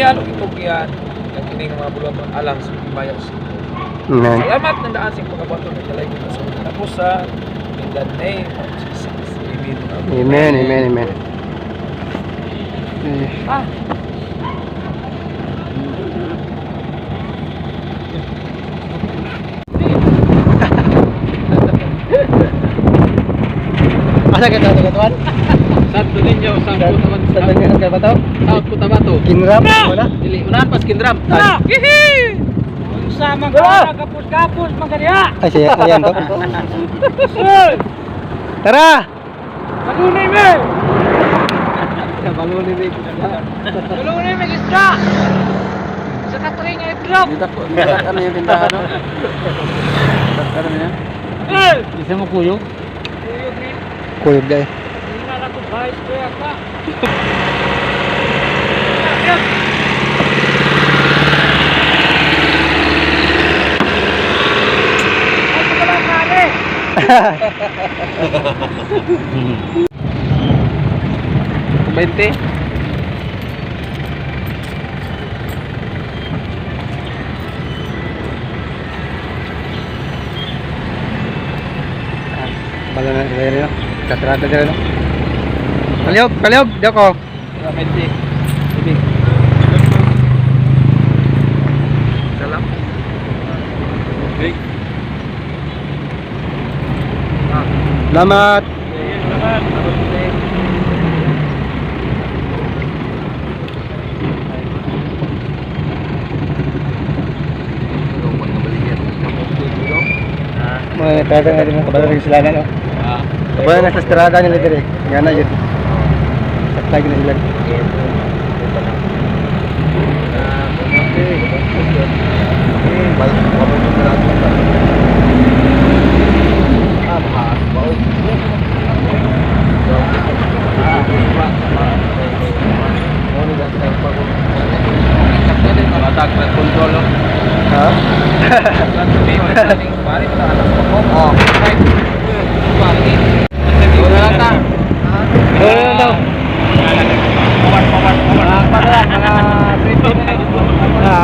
Inihan o itugyan ang kining mga buluhaton alang sa bayan sa Amen. Salamat ng daan sa pagkabato ng kalay ko sa tapos sa in the name of Jesus. Amen. Amen, amen, amen. Ah. Asa ka tayo katuan? Santo Niño, Sa tangan ka ba to? South Cotabato. Kinrap wala? Dili, unahan pas Kinram. Hihi! Sama ka, kapus-kapus, magariya! Ay siya, ayan to. Sir! Tara! Balunay me! Baluni ni. Balunay me, isda! Sa katring ay drop! Dito po, ano yung tindahan no? Ano niya? Sir! Isa mo kuyog? Kuyog ni, Kuyog dai. hindi na ako bahis ko yan pa. Ay, ito ba kare? Bente. Bala na rin no? Katrata din no? Kaliog, kaliog, di ako. Bente. Ibig. Salam. Big. Selamat. Mga trada nga din ng kabalan ng silanan no? Kabalan na sa strada nila dire. Nga na yun. Saklay na ilan. Kontrol. Ha?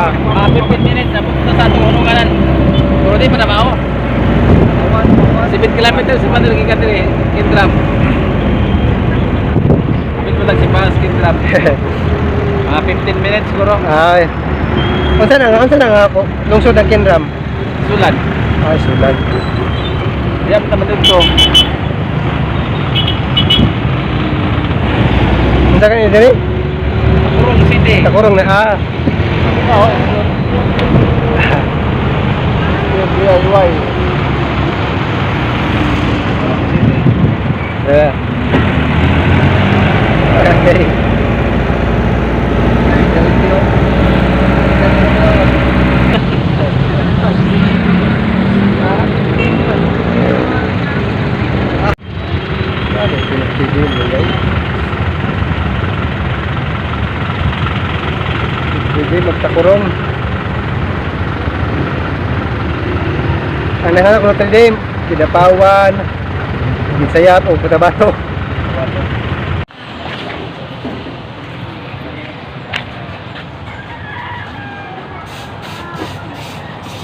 Mga 15 minutes na pupunta sa atong ununganan. Puro di pa na mao. 7 kilometers sa pandir gikan diri Kindram. Kapit mo lang si Pas Kindram. Mga 15 minutes siguro. Ay. Unsa na nga ako? Lungsod ng Kinram. Sulan. Ay, sulag. Diyan pa naman dito. Unsa ka ni diri? Kurong City. Sa kurong na Oo. DIY. Yeah. Okay. Hindi magtakurong. Ang nahanap ko ng Dim, Kidapawan, Bisayap o Cotabato.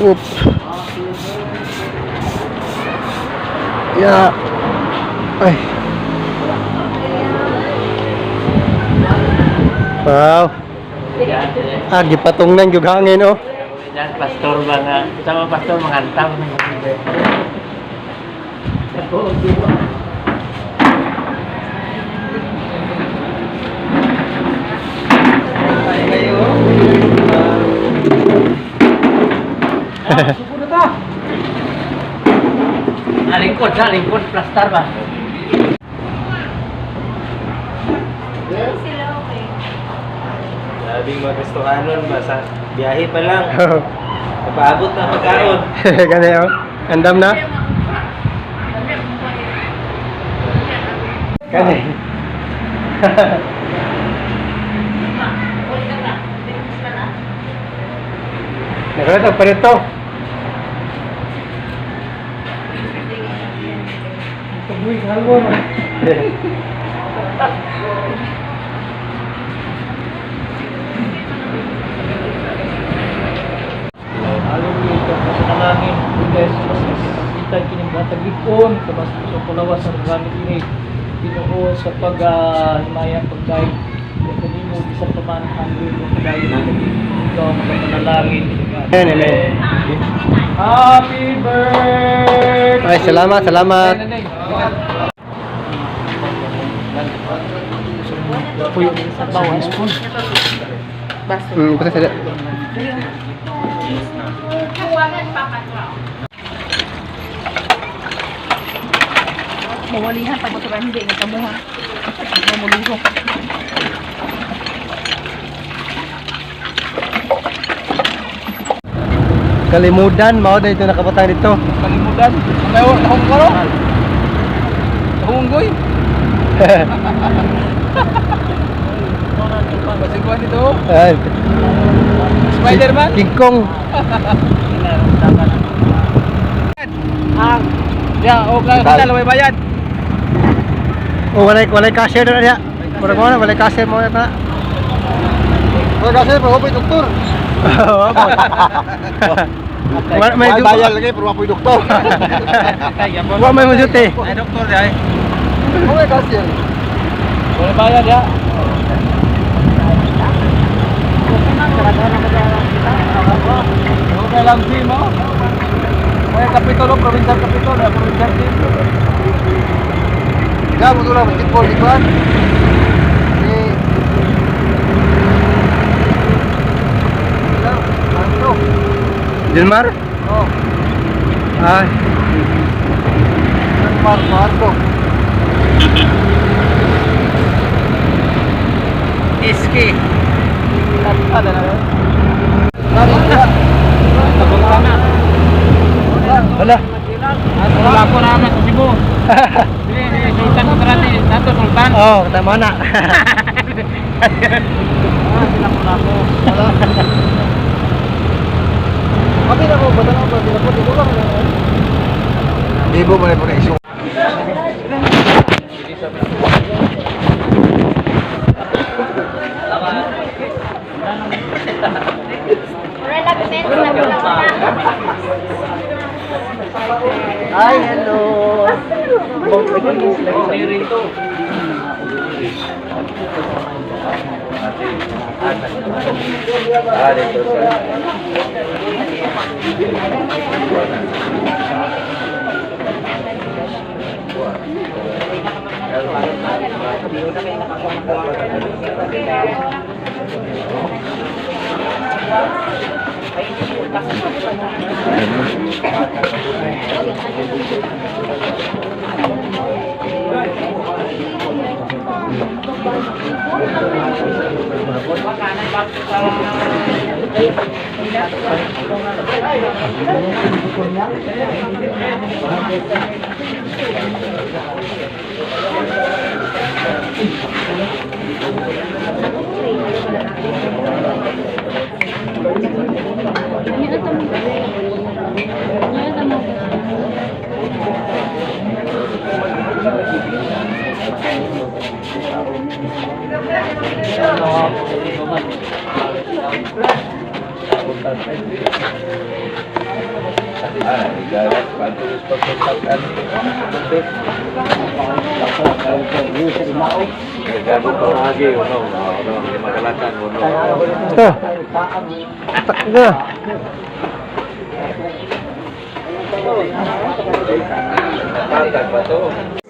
Oop. Ya. Ay. Wow. Gipatong nang yung hangin oh. Yan, pastor ba nga? Sama pastor, mangantam. Lingkod, plastar ba? Sabing mga restoranon ba sa biyahe pa lang. Napaabot na pagkaon. Gani oh. Andam na. Gani. Nakalatag pa rito. Tubuy, halwa na. panalangin guys kasi kita kini batag likon kabas sa pulawas sa gamit ini Ginoo sa paghimayang pagkain kanimo bisan pa man ang Ginoo kadayon natin ikaw magpanalangin Amen, amen. Happy birthday. Ay, salamat, salamat. Puyo sa bawang spoon. Basta sada. Mawalihan pag motoran hindi nga kamuha. Mamuluho. Kalimudan, mao na ito nakapatang dito. Kalimutan. May akong karo. Hunggoy. Basiguan dito. Ay, Spider-Man. King Kong. Ah. Ya, o hospital may bayad. Oh, walay cashier na niya. Murag mo na, walay cashier mo na. Walay cashier, pero wapoy doktor. May bayad lagi, pero wapoy doktor. Wa may majuti. Ay doktor ay. Walay cashier. Wala bayad ya. Okay lang si mo. May kapitulo, provincial kapitulo, provincial team. Ikaw mo doon basketball di ba? Dilmar? Oh, Ay. Mar Marco. Iski. Ada na. Tabungka na. Wala. Wala ko naman sa Cebu. Ini Sultan Kudrati, satu Sultan. Oh, tama na. Wala. Kami na ko batang ako dito po dito lang. Ibo mo na po na isu. Hi, hello.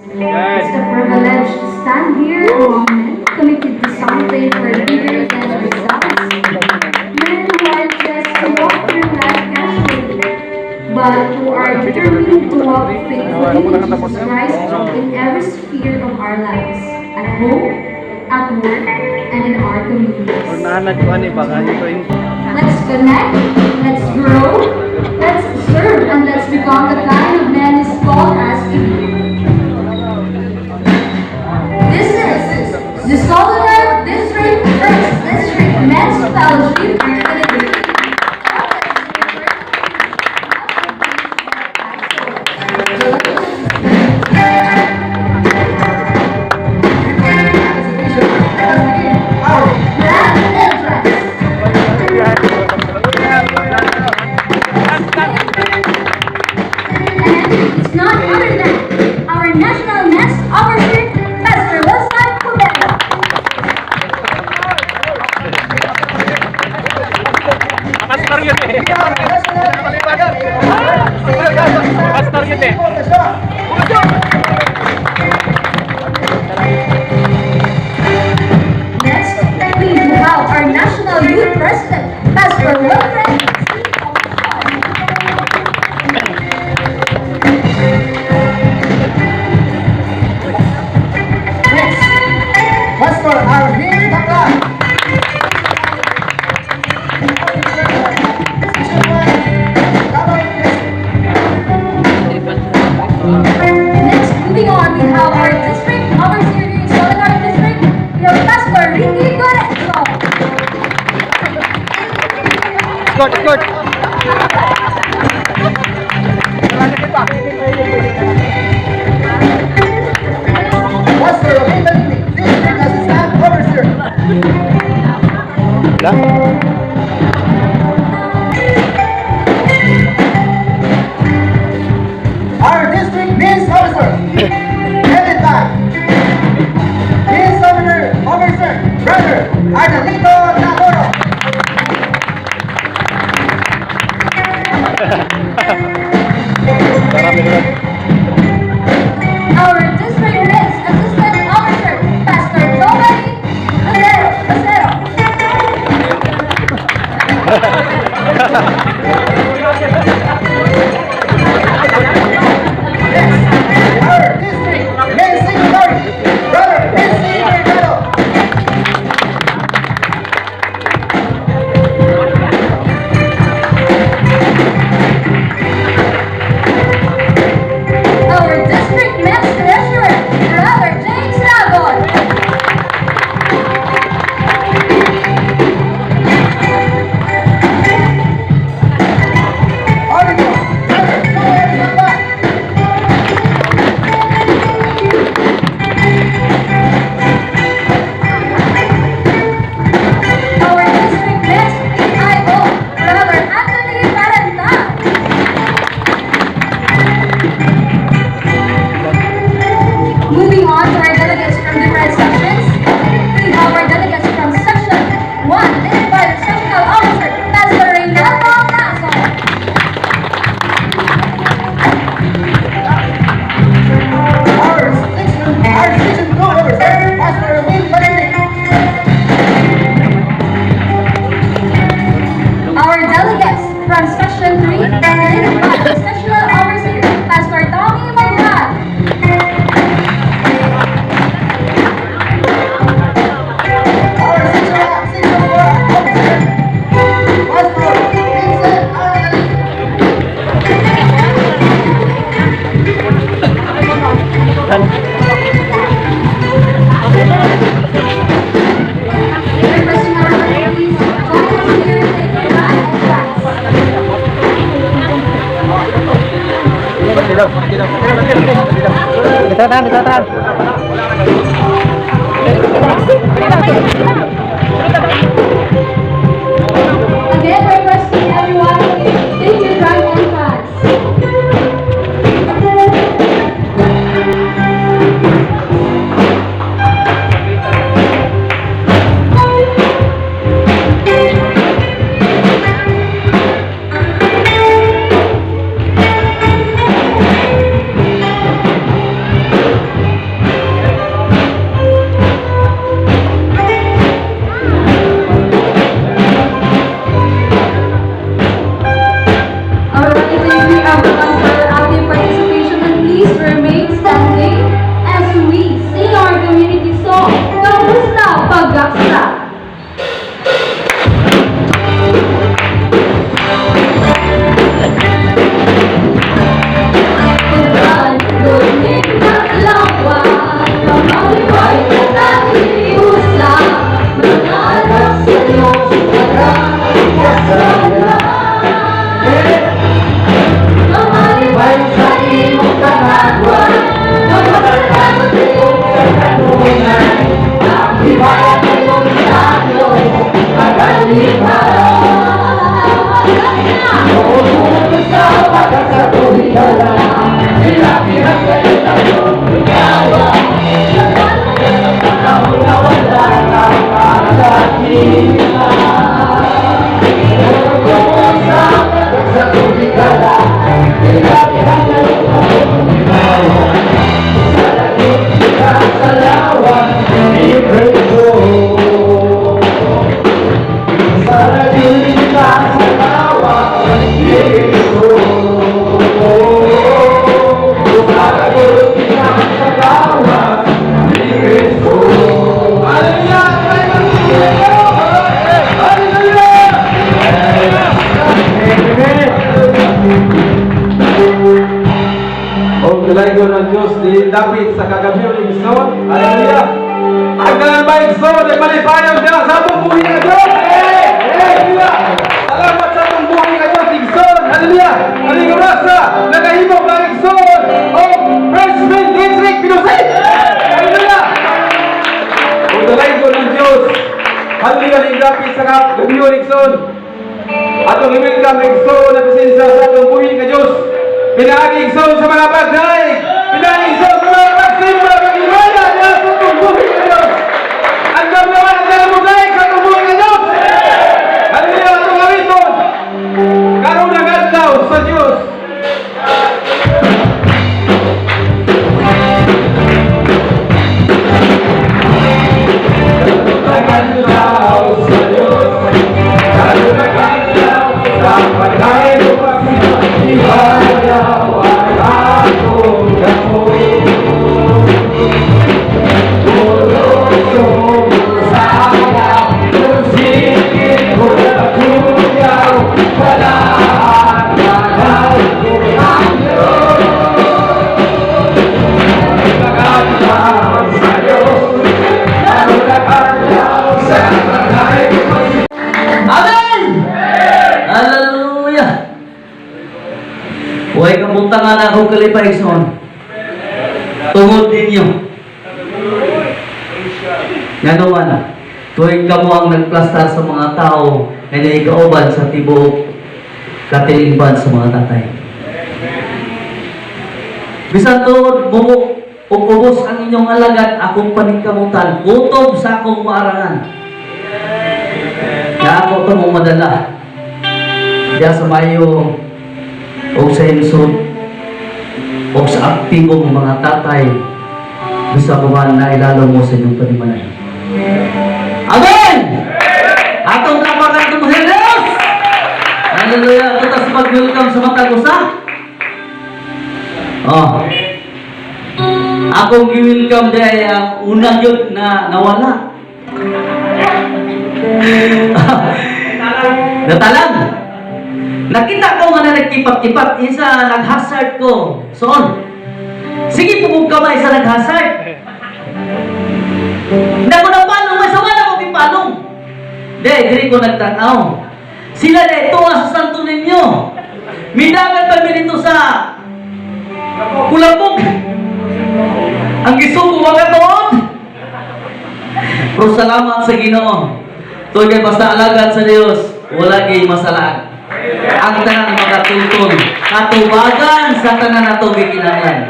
It's a privilege to stand here among men committed to something for bigger than themselves. Men who are just to walk through life casually, but who are determined to walk faithfully with Jesus Christ in every sphere of our lives, at home, at work, and in our communities. Let's connect, let's grow, let's serve, and let's become the kind of men He's called us to be. This is the Solidar District First District Men's Fellowship Activity. Grand entrance. none other than our National Men's Officer, Pastor Wilson Cubero. Pastor yun eh. Pastor yun eh. Next, we have our National Youth President, Pastor Wilfred. Next, Pastor Arvin Bakla. next, moving on, we have our district overseer in Solidar District. We have Pastor Ricky Gorezo. Good. Pastor Arvin District Assistant Overseer. Our district peace officer, headed by peace officer, brother Arnalito Navarro. Our district risk assistant officer, Pastor Giovanni Acero. Our district main secretary, brother Nancy Mercado. Our district men's treasurer, Brother James Ragon. Auditor, brother Joel Samba. Our district men's PIO, Brother Anthony Parenta. Moving on to our delegates from different sections, we have our delegates from section 1, led by the sectional officer, Pastor Reynaldo Naso. Our section 2 overseer, Pastor Will Benedict. Our delegates from section 3, led by the sectional overseer, Pastor Tommy Magdal. Our section 4 officer, Pastor Vincent Arnalito. Requesting our please join us here in the flag and flags. Again, requesting everyone to take your flag and flags. Alright, thank you everyone for your active participation and please remain standing as we sing our community song, Kamusta Pag-asa? Luming maglawa, pamaliway na taliusap, mangarap sa iyong maraming kasalanan. Pamaliway sa iyong kagagawan, pamaliway sa iyong katanungan, ang hiwala ng iyong O galay-go ng Diyos, di dapit sa kagabiyon ng Igsoon. Hallelujah! Ang tanan ba Igsoon ay malipayaw siya sa atong buhay ka Diyos! Hallelujah! Salamat sa atong buhay ka Diyos, Igsoon! Hallelujah! Maligurasa, nagahimog ng Igsoon o Freshman District Pinusit! Hallelujah! O galay-go ng Diyos, hallelujah, di dapit sa kagabiyon ng Igsoon. Atong i-welcome ng Igsoon na presensya sa atong buhay ka Diyos. Pinaagig sa mga bagay, pinaagig sa mga pagsim, mga pag-imaya, na sa tumbuhin ka Diyos. Ang naman ang nalamugay sa tumbuhin ka Diyos. Ano niya ang tungawiton? Karoon ng adlaw sa Diyos. Karoon ng adlaw sa Diyos. Karoon ng adlaw sa pagkain o pagsimang. Huwag kamuntangan akong kalipayson. Tungod ninyo. Nga naman, tuwing kamo ang nagplastar sa mga tao na naikauban sa tibuok katilingban sa mga tatay. Bisan tuod, ubos ang inyong alagad, akong paningkamutan, utob sa akong maarangan. Kaya ako ito mong madala. Diya sa Mayo, o sa insod o sa aktibong mga tatay bisa buman na ilalo mo sa inyong panimalay. Amen! Atong kapakan ito mo sa Diyos! Hallelujah! Ito tas mag-welcome sa matag usa. Akong i-welcome dahil ang unang yun na nawala. Natalang! Nakita ko nga na nagkipat-kipat, isa nag-hazard ko. Soon. Sige, pumug kamay sa nag-hazard. Naku na palong, may sama na ko pipalong. Diri ko nagtanaw. Sila na ito sa santo ninyo. Minagan pa dito sa Kulabog. Ang gisuko mga tuod. Pero salamat sa Ginoo. Tuwag kay basta alagad sa Diyos. Wala kay masalag. Ang tanan magatutong katubagan sa tanan nato gikinahanglan.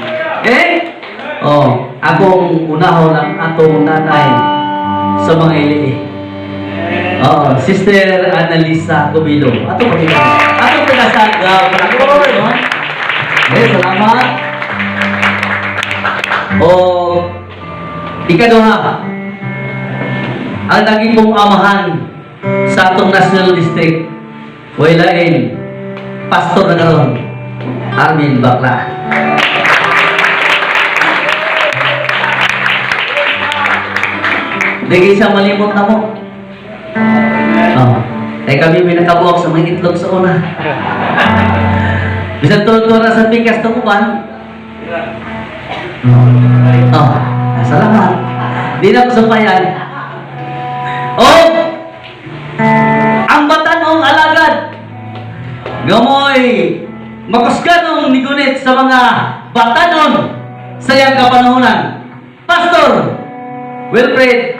Akong unahon ang atong nanay sa mga ili. Sister Annalisa Cubilo. Atong pagkikita. Atong pagkasagaw. Salamat. Ikaduha. Ang naging mong amahan sa atong National District. Wailain, pastor na karon, Armin Bakla. Dagi sa malimot na mo. Kami pinakabuok sa mga itlog sa una. Bisan tutura sa bigas na uban. Salamat. Di na ko sampayan. Ang batanong alagad gamoy makusganong nigunit sa mga batanon sa iyang kapanahonan. Pastor Wilfred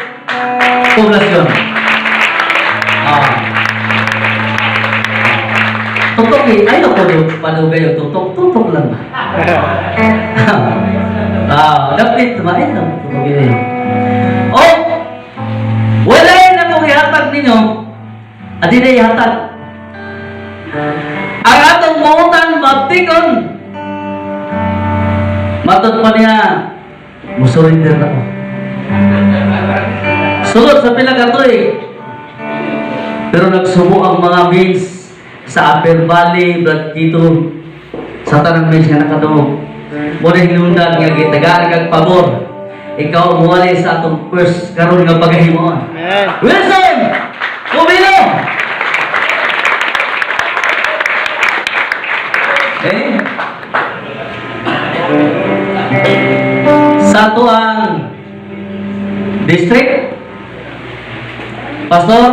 Poblacion. Tutok ayaw ko yung panugay yung tutok lang ba? Dapat tumain lang tutok yun. Wala yun na kung ihatag ninyo. Adi na ihatag. Ang atong muutan mabtikon. Matod pa niya, musurinder ako. Sulod sa Pilagatoy. Pero nagsubo ang mga means sa Upper Valley, Blatquito, sa tanang means nga nakadungog. Muna hinundan nga gitagaan kag pabor. Ikaw muwali sa atong first karon nga pagahimoon. Amen. Wilson! Kumilo! Okay? Sa tuang district, Pastor,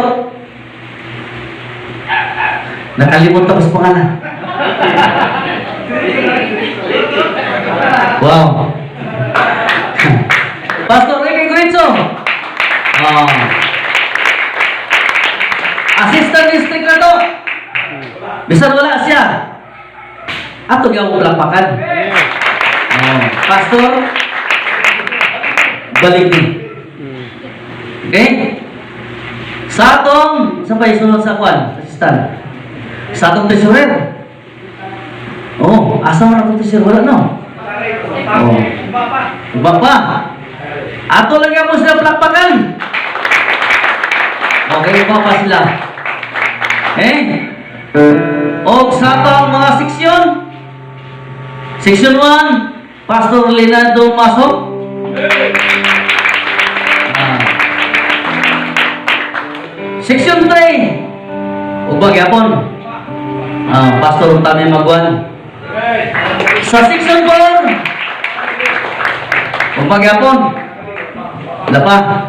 nakalimot ako sa pangalan. Wow. Pastor Ricky Guizo. Assistant district na to. Bisan wala siya. Ato gyud mo lapakan. Pastor balik ni. Okay? Sa atong sabay sunod sa kwan, assistant. Sa atong treasurer. Oh, asa man atong treasurer wala no? Oh. Bapa. Ato lang mo sila palakpakan. Okay, bapa sila. O sa atong mga seksyon. Section 1, Pastor Leonardo Masok. Section 3, ubag yapon. Pastor Tami Magwan. Sa Section 4, ubag yapon. Lapa.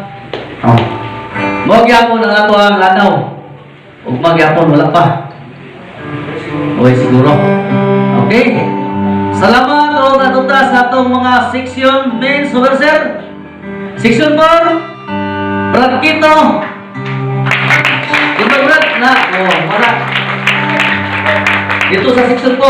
Mo gyapon ang ato ang lanaw. Ubag yapon wala pa. Oy siguro. Okay. Salamat o natuta sa atong mga section main supervisor. Section 4, Brad Quito. Dito Brad na. Wala. Dito sa section 4.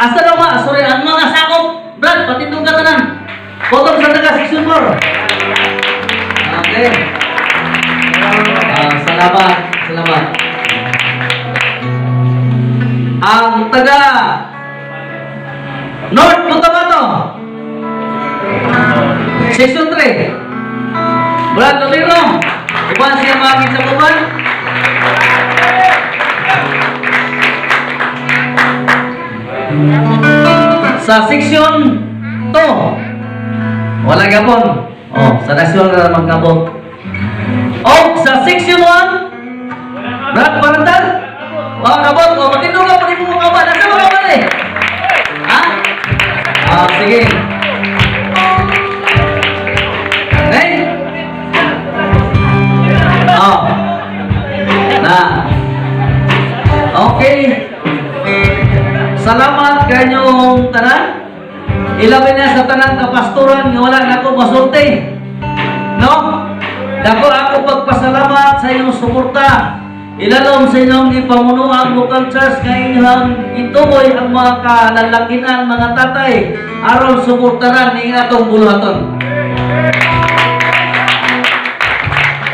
Asa daw ma? Sorry, ang mga sakop. Brad, patindong katanan. Potong sa taga section 4. Okay. Salamat. Salamat. Ang taga North Cotabato Section 3 Brad Loliro Uban siya makakit sa kuban sa Section 2 wala gapon sa national na magkabot sa Section 1 Brad Parantal kabot ko, matindong ka, pati mo kaban. Nasa mo kaban eh? Sige. Okay. Salamat kanyong tanan. Ilabi na sa tanan kapastoran nga wala na ako masulti. No? Dako ako pagpasalamat sa inyong suporta. Ilalom sa inyong ipamuno ang local church nga inyong ituboy ang mga kalalakinan, mga tatay aron suportaran ng atong buluhaton.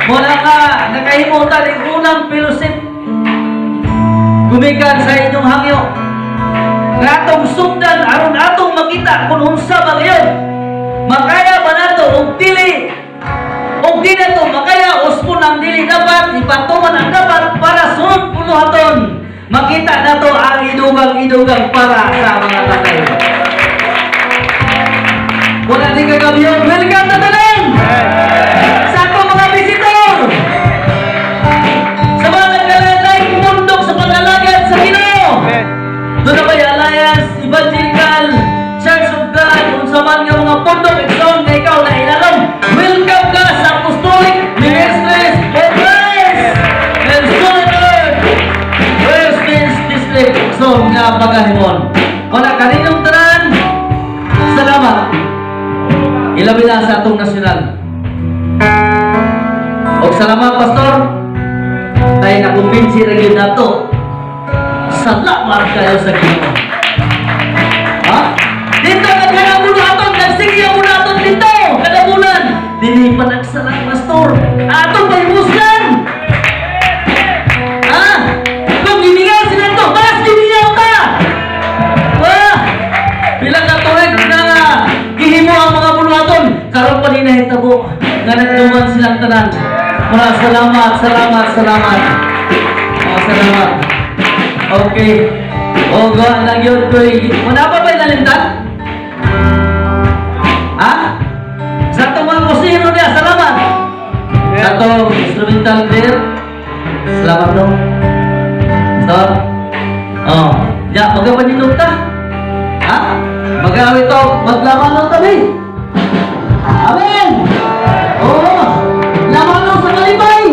Mula ka nakahimutan ng unang fellowship gumikan sa inyong hangyo nga atong sundan aron atong makita kung unsa ba ngayon makaya ba nato og dili og di na to makaya uspon ang dili dapat ipatuman ang dapat para sunod puluhaton makita na to ang idugang para sa mga tatay. Wala din kagabiyon. Welcome na tanan sa atong mga visitor sa mga nagkalalay mundok sa pag-alagad sa Ginoo. Doon na may Alliance Evangelical Church of God kung sa mga pundok igsoon na ikaw na ilalong. Welcome ka sa Apostolic Ministries of Christ and Solid Westminster District so nga pagahimon. Wala kaninong tanan. Salamat. Ilabi na sa atong nasyonal. O salamat, Pastor. Tayo nakumbinsi rin yun na to. Salamat kayo sa Ginoo. Dito naghanap mo natin. Nagsigya mo natin dito. Kadabunan. Dili pa nagsalang, Pastor. Atong palimusgan. Kung giningaw sila ito, mas giningaw ka. Bilang katuwid na gihimo ang mga buluhaton. Karoon pa din nahitabo. Nga nagduman silang tanan. Salamat. Salamat. Okay. O, gawa lang yun ko. Muna pa ba yung nalimtan? Ha? Sa itong mga kusino niya, salamat. Sa itong instrumental player, salamat no. Stop. Oh, ya, magkapaninog ka. Ha? Mag-awit to, maglaman ng tabi. Amen! Oo! Laman ng sa kalibay!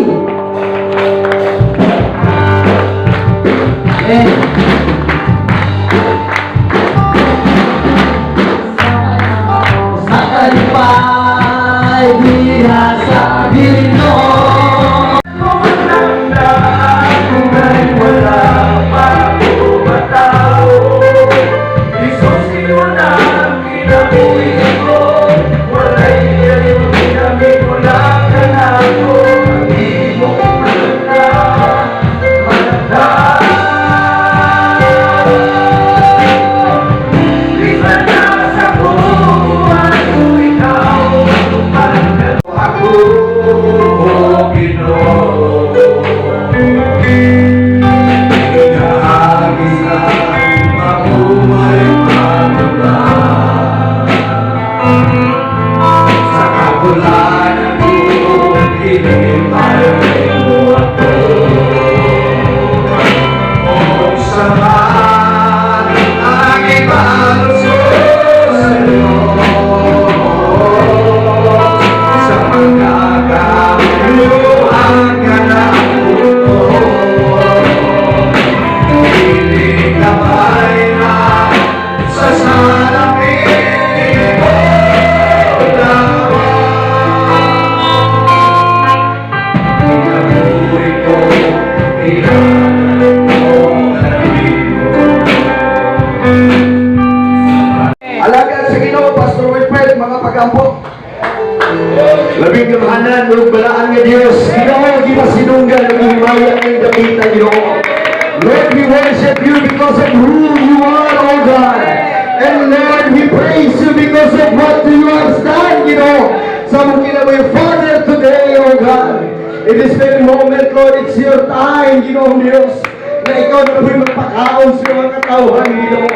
Sa kalibay, diha sa Pilino. Alagad sa Ginoo, Pastor Wilfred, mga pagampo. Labing kamahanan, ulog balaan nga Diyos. Ginoo, gimasinunggan, nagihimaya ng dapita, Ginoo. Lord, we worship you because of who you are, oh God. And Lord, we praise you because of what you have done, Ginoo. Sa mong kinabuhi, Father, today, oh God. In this very moment, Lord, it's your time, Ginoo Diyos, na ikaw na po'y magpakaon sa mga katawhan, Ginoo.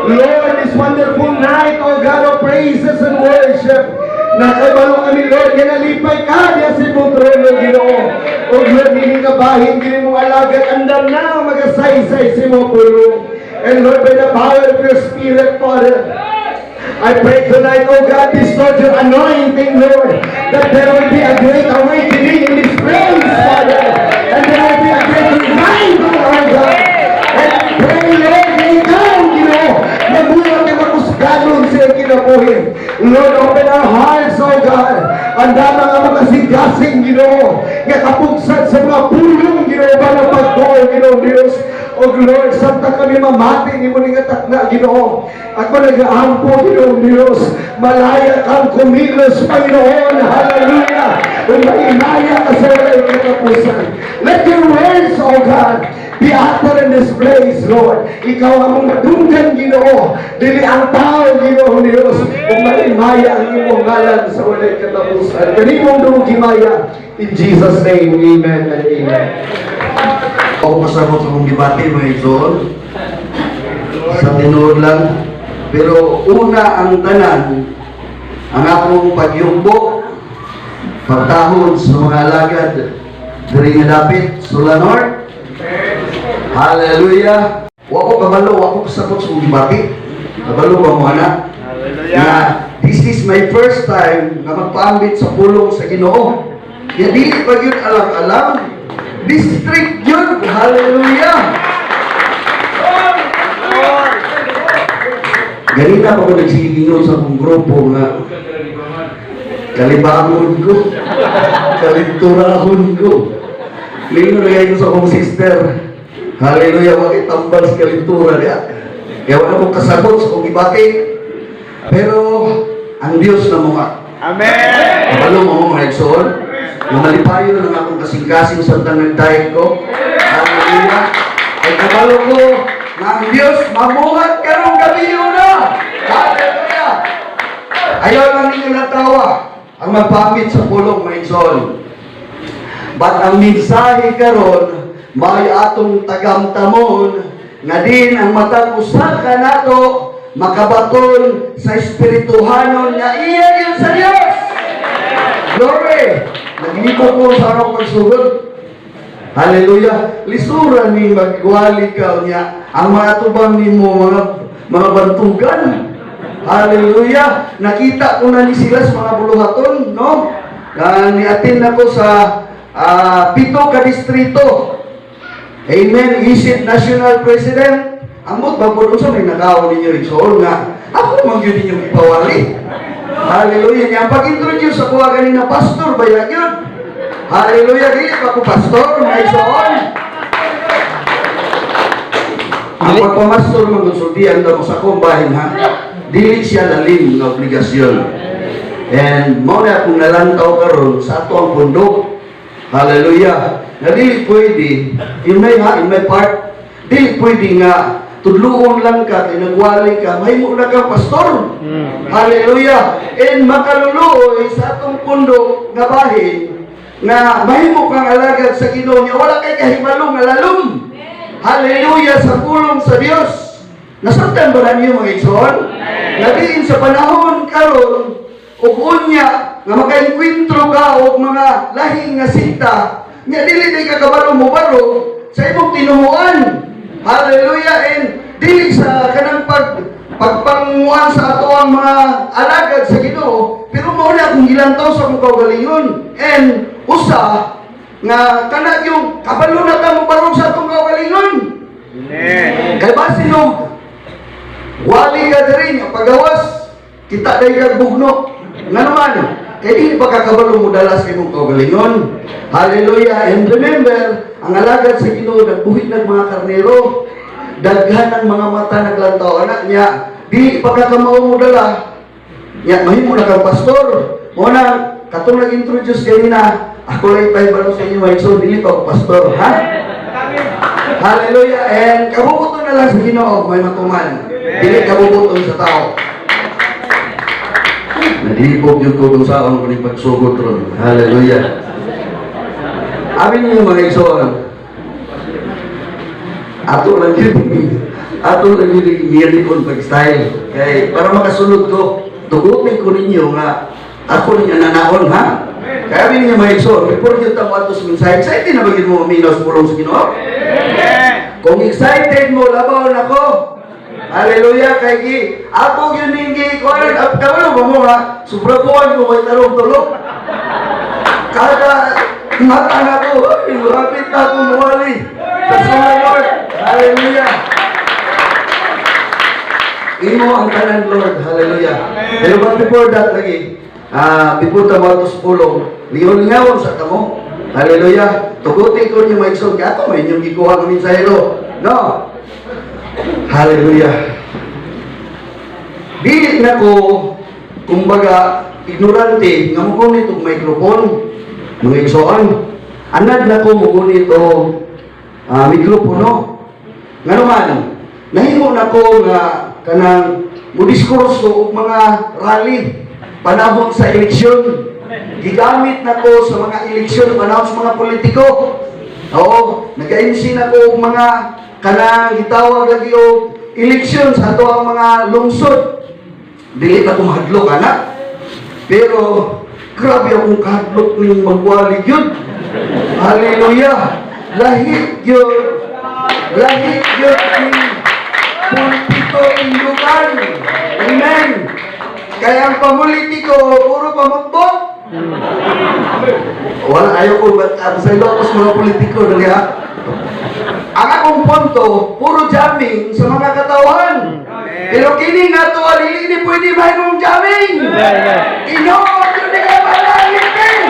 Lord, this wonderful night, oh God, of praises and worship. Nakabalo kami, Lord, ginalipay ka niya si mong trono, Ginoo. O Lord, hindi ka bahin, hindi mo alagad, andam na magasaysay si mong pulong. And Lord, by the power of your Spirit, Father, I pray tonight, oh God, bestow your anointing, Lord, that there will be a great awakening in this place, Father. And there will be a great revival, oh God. And I pray, Lord, na ikaw, Ginoo, mabulang na makusganon sa kinabuhin. Lord, open our hearts, oh God. Ang dama nga makasigasing, Ginoo, nga kapugsan sa mga pulong, Ginoo, ba na pagdoon, Ginoo, Diyos. O Lord, samta kami mamati, ni mo ningatak na, Ginoo. Ako nag-aampo, Ginoo, Diyos. Malaya kang kumilos, Panginoon. Hallelujah. Kung maimaya ka sa walay katapusan. Let your words, oh God, be uttered in this place, Lord. Ikaw ang madunggan, Ginoo. Dili ang tao, Ginoo, Diyos. Kung maimaya ang iyong ngalan sa walay katapusan. Kanimong dumugimaya. In Jesus' name, amen and amen. Ako pasabot sa mong debate, mga idol. Sa tinuod lang. Pero una ang tanan, ang akong pagyumbo, pagtahod sa mga alagad, diri nga dapit, Sula North. Hallelujah. Wako kabalo, wako pasabot sa mong debate. Kabalo ba mo anak? Na this is my first time na magpaambit sa pulong sa Ginoo. Kaya di pa yun alam-alam. District yun. Hallelujah. Ganita pa ko nagsigingon sa akong grupo nga kalibangon ko, kalinturahon ko. Lingon na kayo sa akong sister. Hallelujah. Wag itambal sa kalintura niya. Kaya wala kong kasabot sa akong ibati. Pero ang Diyos na mga. Amen. Kapalo mo mga eksol. Yung malipayo ng akong kasing-kasing sa tanagdahin ko. Hallelujah. Ay kapalo ko na ang Diyos mamuhat ka nung gabi yun na. Hallelujah. Ayaw lang ninyo natawa ang magpamit sa pulong mga eksol. But ang mensahe karon may atong tagamtamon nga din ang matag usa ka nato makabaton sa espirituhanon nga iya yun sa Dios. Glory! Naglipo ko sa akong pagsugod. Hallelujah! Lisuran ni magwali ka niya ang mga tubang ni mo mga bantugan. Hallelujah! Nakita ko na ni sila sa mga buluhaton, no? Ni-attend ako sa 7 ka distrito. Amen. Isip National President. Amot ba po sa may nagawa ninyo igsoon nga ako naman yun ninyong ipawali. Hallelujah. Niya ang pag-introduce ako kanina pastor ba yun? Hallelujah. Dili pa ko pastor, may igsoon. Ang pagpamastor magkonsultihan daw sa akong bahin ha. Dili siya lalim na obligasyon. And muna kung nalantaw karon sa ato ang bundok. Hallelujah. Na dili pwede, in my part, dili pwede nga tudluon lang ka, tinagwali ka, mahimo na kang pastor. Hallelujah. And makaluluoy sa atong bundok nga bahin na mahimo kang alagad sa Ginoo niya, wala kay kahibalo nga lalom. Hallelujah sa pulong sa Dios. Nasabtan ba na niyo mga igsoon? Nabiin sa panahon karon ug unya nga makaenkwentro ka og mga lahing nga sinta nya dili day kakabalo mo baro sa imong tinuoan. Hallelujah. And dili sa kanang pagpanguan sa ato ang mga alagad sa Ginoo, pero mao na kung gilantaw sa mga kaugalingon. And usa nga kana yung kabalo na ta mo baro sa atong kaugalingon. Amen. Kay base no wali ka diri nga pagawas kita day kag bugno. Nga naman, kaya di pa kakabalo mo dalas kay mong kaugalingon. Hallelujah. And remember, ang alagad sa Ginoo nagbuhit ng mga karnero, daghan ng mga mata naglantaw anak niya, di pa kakamao mo dala. Nya mahimo na kang pastor. Muna, katong nag-introduce kanina, ako lang ipahibalo sa inyo, so dili pa ako pastor, ha? Hallelujah. And kabubuton na lang sa Ginoo, may matuman. Dili kabubuton sa tao. Nadipog yung kutong saon ko ni pagsugod ron. Hallelujah. Amin niyo mga igsoon. Ato lang yun nilipon pag-style. Kaya para makasunod ko, tugutin ko ninyo nga ako ninyo nanaon ha. Kaya amin niyo mga igsoon, before nyo tamo ato sa mensahe, excited na bagin mo uminaw sa pulong sa Ginoo? Kung excited mo, labaw na ko. Hallelujah, kay gi ako yun hindi ko ano kabalo ba mo ha subrabuan ko may tarong-tulog kada mata na ko hapit na ko muwali sa Lord. Hallelujah. Imo ang tanan Lord. Hallelujah. Pero but before that lagi before tamo sa pulong lingaw sa tamo. Hallelujah. Tugutin ko niyo may igsoon ka ato may inyong gikuha ng mensahero. No. Hallelujah. Dili na ko, kumbaga, ignorante, nga mugunit og microphone, mga igsoon. Anad na ko mugunit og mikropono. Nga naman, nahimo na ko nga kanang mudiskurso og mga rally, panahon sa eleksyon. Gigamit na ko sa mga eleksyon, panahon sa mga politiko. Oo, nag-MC na ko og mga kanang gitawag lagi og eleksyon sa ato ang mga lungsod. Dili na kong hadlok anak. Pero grabe akong kahadlok ning magwali yun. Hallelujah. Lahit yun. Lahit yun ning pulpito indukan. Amen. Kaya ang pamulitiko puro pamukbot. Wala ayaw ko ba't sa ilokos mga politiko dali ha. Ang akong punto, puro jamming sa mga katawan. Pero kini nga to, alili ni pwede mahimong jamming. Inoon yun ni kamalalitin.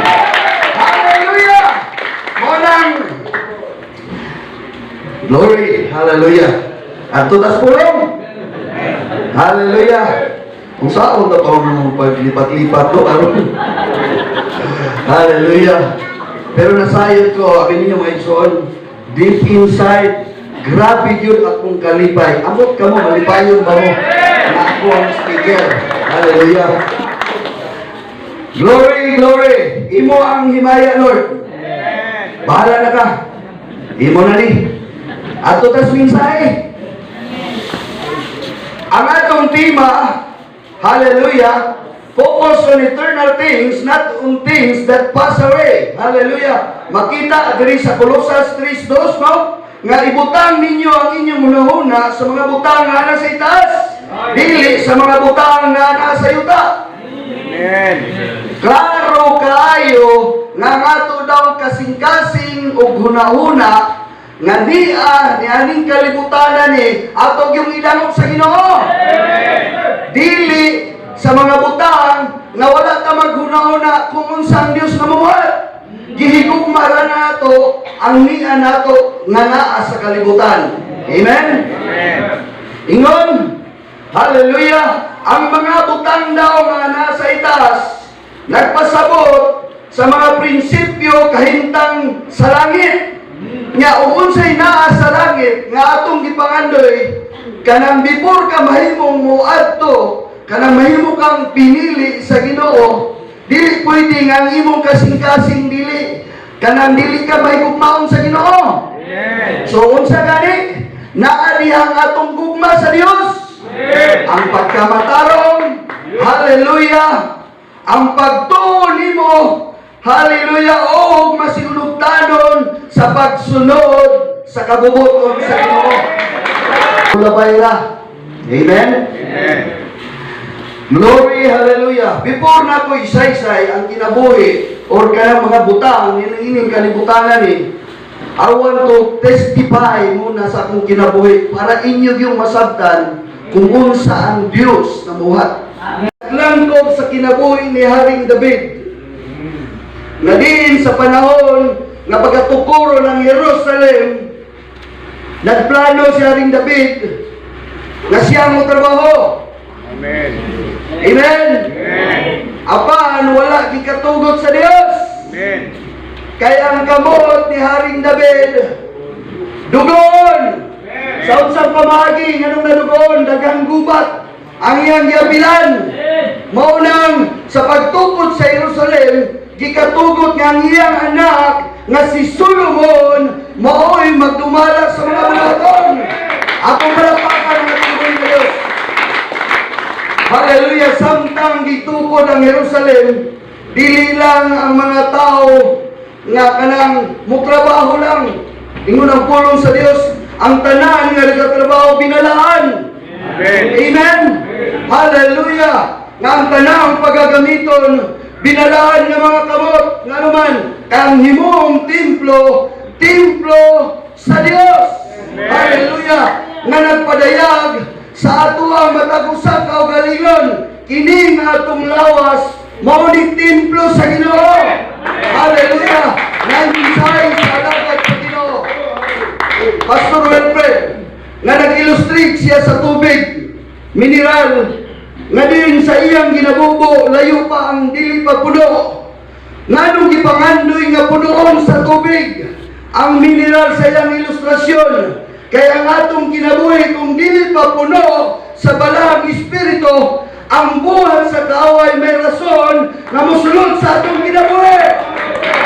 Hallelujah. Monang. Glory. Hallelujah. At tutas pulong. Hallelujah. Kung saan na pa mga paglipat-lipat to, hallelujah. Pero nasayod ko, abin ninyo mga igsoon, deep inside, grabe yun akong kalipay. Amot ka mo, malipayon ba mo? Na ako ang speaker. Hallelujah. Glory, glory. Imo ang himaya, Lord. Bahala na ka. Imo na ni. Ato tas mensahe. ang atong tema, hallelujah, focus on eternal things, not on things that pass away. Hallelujah. Makita diri sa Colossus 3:2, no? Nga ibutang ninyo ang inyong hunahuna sa mga butang nga nasa itaas, dili sa mga butang nga nasa yuta. Amen. Klaro kaayo nga ato daw kasing-kasing ug hunahuna nga niya nianing kalibutanan ni ato yung idanop sa Ginoo. Dili sa mga butang nga wala ta maghuna-una kung unsang Dios nga mamuhat. Gihigugma ra nato ang niya nato nga naa sa kalibutan. Amen. Ingon, hallelujah, ang mga butang daw nga nasa itaas nagpasabot sa mga prinsipyo kahintang sa langit. Nga unsay naa sa langit nga atong gipangandoy kanang before ka mahimong moadto kanang mahimo kang pinili sa Ginoo, dili pwede nga ang imong kasing-kasing dili kanang dili ka mahigugmaon sa Ginoo. So unsa gani? Naa diha ang atong gugma sa Dios. Ang pagkamatarong, hallelujah, ang pagtuo nimo, hallelujah, o masigulugtanon sa pagsunod sa kabubuton sa Ginoo. Ulabay ra. Amen? Glory, hallelujah. Before na ko isaysay ang kinabuhi or kanang mga butang, ining kalibutanan ni, I want to testify muna sa akong kinabuhi para inyo yung masabtan kung unsa ang Dios na muhat. Naglangkog sa kinabuhi ni Haring David. Na diin sa panahon nga pagatukuro ng Jerusalem, nagplano si Haring David na siya mo trabaho. Amen. Amen. Apan wala gikatugot sa Dios. Amen. Kaya ang kamot ni Haring David dugon. Sa unsang pamagi nganong nadugon daghang gubat ang iyang giabilan. Maunang sa pagtukod sa Jerusalem gikatugot nga ang iyang anak nga si Solomon mao'y magdumala sa mga bulaton. Akong malapakan nga tuloy na Diyos. Hallelujah! Samtang gitukod ang Jerusalem, dili lang ang mga tao nga kanang mutrabaho lang. Ingon ang pulong sa Dios, ang tanan nga nagatrabaho binalaan. Amen. Amen. Hallelujah! Nga ang tanang pagagamiton binalaan ng mga kamot nga naman kang himong templo sa Dios. Amen. Hallelujah! Nga nagpadayag sa ato ang matagusa kaugalingon kini nga atong lawas mao ni templo sa Ginoo. Hallelujah! Nangisay sa alagad sa Ginoo. Pastor Wilfred nga nag-illustrate siya sa tubig mineral nga din sa iyang ginabubo layo pa ang dili pa puno. Nganong gipangandoy nga punoon sa tubig ang mineral sa iyang ilustrasyon. Kaya ang atong kinabuhi kung dili pa puno sa balahang espiritu, ang buhat sa kaaway may rason na musulod sa atong kinabuhi.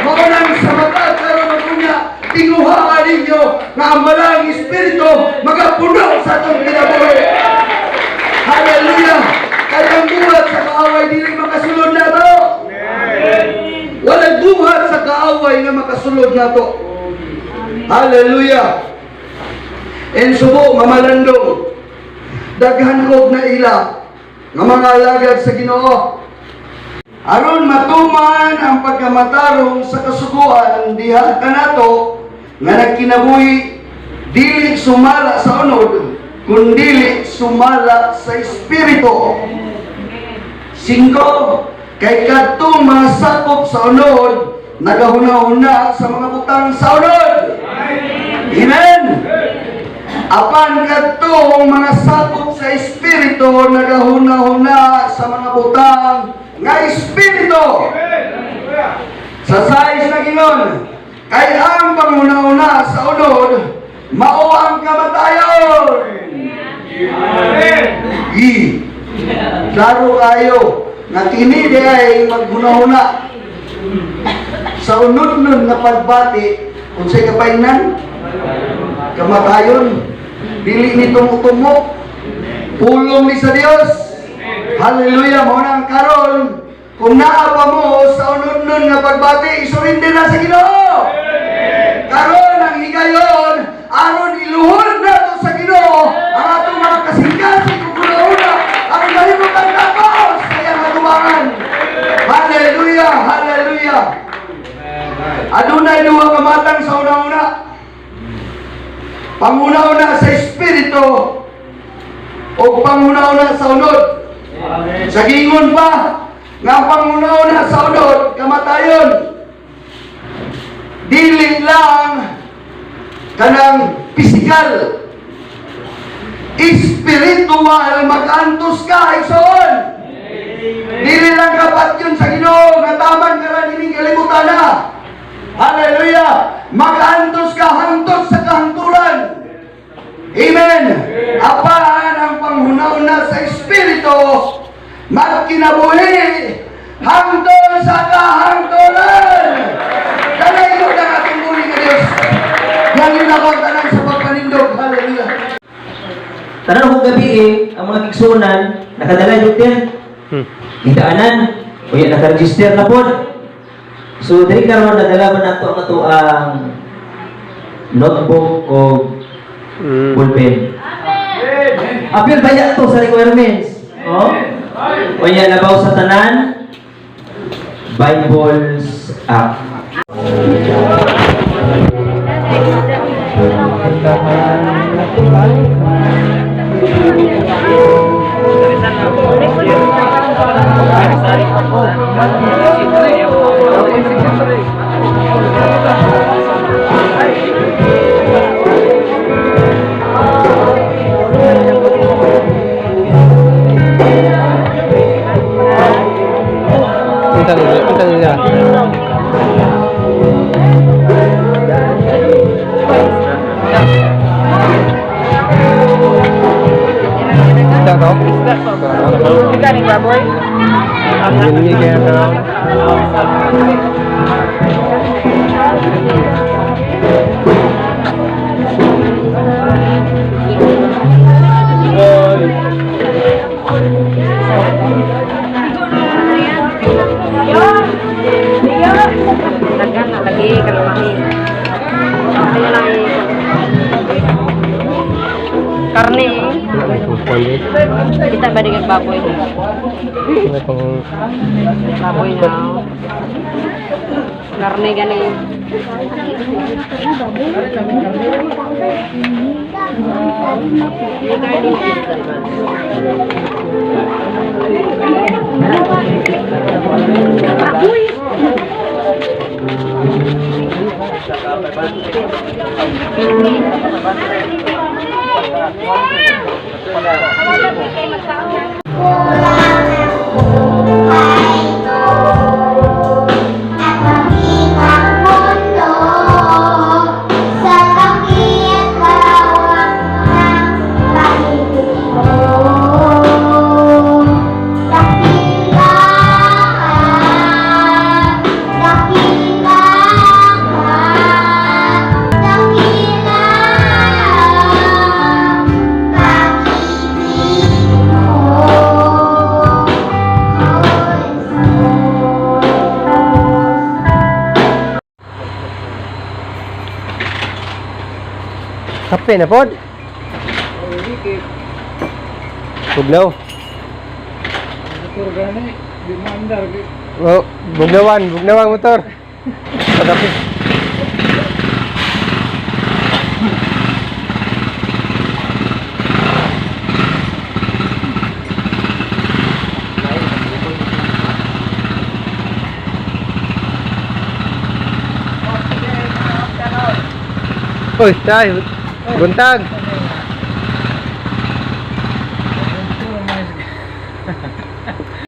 Maunang sa mata karon magkunya tinguhaan ninyo na ang balahang espiritu magapuno sa atong kinabuhi. Hallelujah! Kaya ang buhat sa kaaway dili makasulod na to. Walang buhat sa kaaway nga makasulod na to. Hallelujah! En subo mamalandong daghan kog na ila nga mga alagad sa Ginoo aron matuman ang pagkamatarong sa kasuguan diha kanato nga nagkinabuhi dili sumala sa unod kundi sumala sa espiritu. 5 kay kadtong mga sakop sa unod nagahuna-huna sa mga butang sa unod. Amen. Apan kadtong mga sakop sa espiritu nagahuna-huna sa mga butang nga espiritu. Sa 6 na gingon, kay ang panguna-una sa unod mao ang kamatayon. Amen. Klaro kayo nga kini ay maghuna-huna sa unod-unod na pagbati unsay kapaynan kamatayon. Dili ni tumo-tumo Pulong ni sa Dios. Hallelujah, mo nang karon. Kung naapa mo sa unod-unod nga pagbati, isurrender na sa Ginoo. Karon ang higayon, aron iluhod na to sa Ginoo ang atong mga kasing-kasing kung kuna-una, ang mahimong ang tapos sa iyang hatubangan. Hallelujah, hallelujah. Adunay duha ka matang sa una-una. Panguna-una sa Espiritu o panguna-una sa unod. Sa gingon pa, nga panguna-una sa unod, kamatayon. Dili lang kanang pisikal. Espiritual, mag-antos ka, igsoon. Dili lang kapat yun sa Ginoo, nataman ka lang ining kalibutan na. Hallelujah! Mag-antos ka, hantos sa kahanturan. Amen! Apahan ang panghuna-una sa Espiritu, magkinabuhi, hangtod sa kahangturan. Kanayo na ating muli ka Diyos. Galin ako tanan sa pagpanindog. Hallelujah! Tanan kong gabi ang mga kigsunan, nakadala yung din. Hidaanan, o yan, nakaregister na po. So, dahil karoon, nadala ba na ito ang notebook o ballpen. Apil ba yan ito sa requirements? O yan, labaw sa tanan, Bibles Act. Pinta nila. Pinta to? Pinta ni baboy. Hindi kaya ka. Lagi kalau kami. Kaya lang karne. Kita ba dengan baboy? Baboy na. Karne gani. Baboy. Kape na pod. Bugnaw. Oh, bugnawan motor. Kape. Uy, tayo. Buntag.